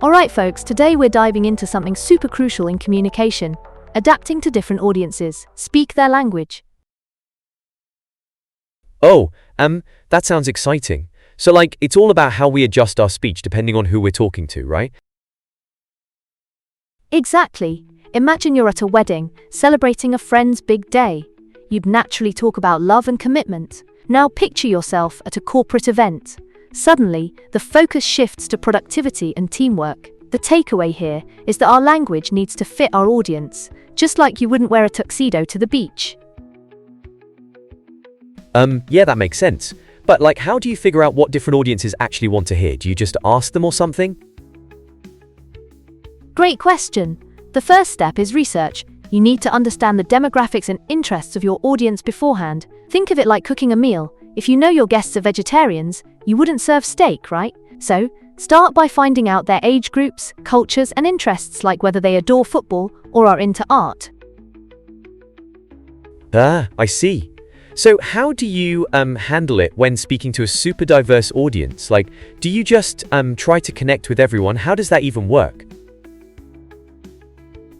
Alright folks, today we're diving into something super crucial in communication: adapting to different audiences. Speak their language. Oh, that sounds exciting. So it's all about how we adjust our speech depending on who we're talking to, right? Exactly. Imagine you're at a wedding, celebrating a friend's big day. You'd naturally talk about love and commitment. Now picture yourself at a corporate event. Suddenly, the focus shifts to productivity and teamwork. The takeaway here is that our language needs to fit our audience, just like you wouldn't wear a tuxedo to the beach. Yeah, that makes sense. But how do you figure out what different audiences actually want to hear? Do you just ask them or something? Great question. The first step is research. You need to understand the demographics and interests of your audience beforehand. Think of it like cooking a meal. If you know your guests are vegetarians, you wouldn't serve steak, right? So, start by finding out their age groups, cultures, and interests, like whether they adore football or are into art. I see. So how do you handle it when speaking to a super diverse audience? Do you just try to connect with everyone? How does that even work?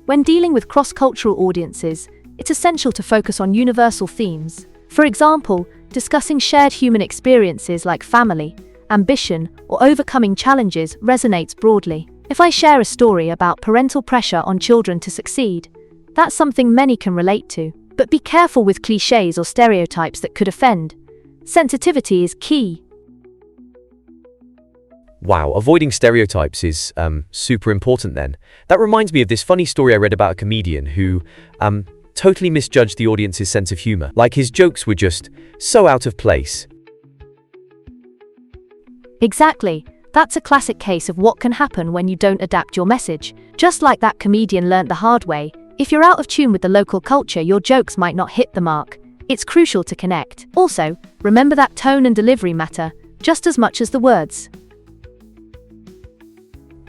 When dealing with cross-cultural audiences, it's essential to focus on universal themes. For example, discussing shared human experiences like family, ambition, or overcoming challenges resonates broadly. If I share a story about parental pressure on children to succeed, that's something many can relate to. But be careful with clichés or stereotypes that could offend. Sensitivity is key. Wow, avoiding stereotypes is super important then. That reminds me of this funny story I read about a comedian who totally misjudged the audience's sense of humor. His jokes were just so out of place. Exactly. That's a classic case of what can happen when you don't adapt your message. Just like that comedian learned the hard way, if you're out of tune with the local culture, your jokes might not hit the mark. It's crucial to connect. Also, remember that tone and delivery matter just as much as the words.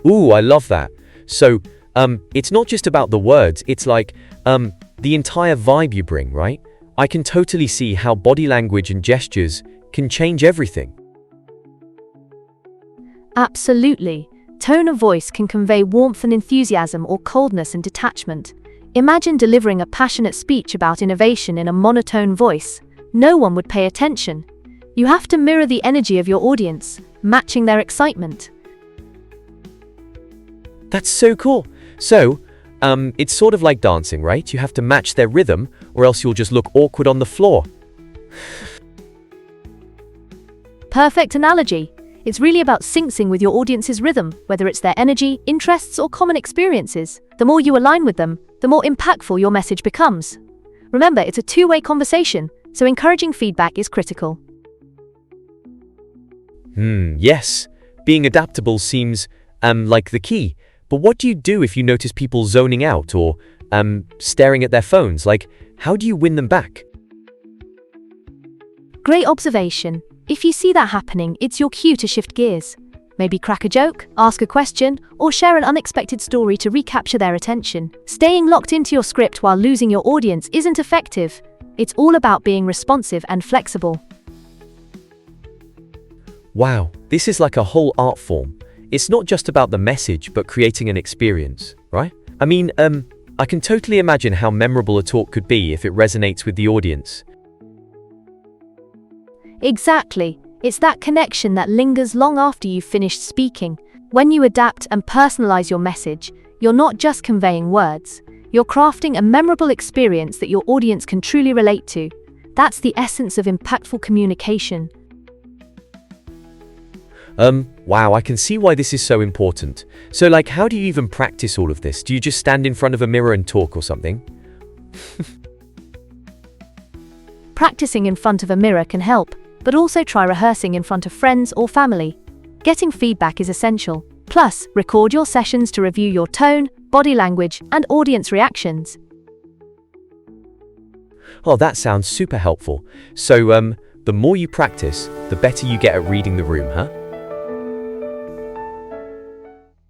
Ooh, I love that. So, it's not just about the words, it's the entire vibe you bring, right? I can totally see how body language and gestures can change everything. Absolutely. Tone of voice can convey warmth and enthusiasm or coldness and detachment. Imagine delivering a passionate speech about innovation in a monotone voice. No one would pay attention. You have to mirror the energy of your audience, matching their excitement. That's so cool. So, it's sort of like dancing, right? You have to match their rhythm, or else you'll just look awkward on the floor. Perfect analogy. It's really about syncing with your audience's rhythm, whether it's their energy, interests, or common experiences. The more you align with them, the more impactful your message becomes. Remember, it's a two-way conversation, so encouraging feedback is critical. Yes. Being adaptable seems like the key. But what do you do if you notice people zoning out or staring at their phones? How do you win them back? Great observation. If you see that happening, it's your cue to shift gears. Maybe crack a joke, ask a question, or share an unexpected story to recapture their attention. Staying locked into your script while losing your audience isn't effective. It's all about being responsive and flexible. Wow, this is like a whole art form. It's not just about the message, but creating an experience, right? I can totally imagine how memorable a talk could be if it resonates with the audience. Exactly. It's that connection that lingers long after you've finished speaking. When you adapt and personalize your message, you're not just conveying words. You're crafting a memorable experience that your audience can truly relate to. That's the essence of impactful communication. Wow, I can see why this is so important. So how do you even practice all of this? Do you just stand in front of a mirror and talk or something? Practicing in front of a mirror can help, but also try rehearsing in front of friends or family. Getting feedback is essential. Plus, record your sessions to review your tone, body language, and audience reactions. Oh, that sounds super helpful. So, the more you practice, the better you get at reading the room, huh?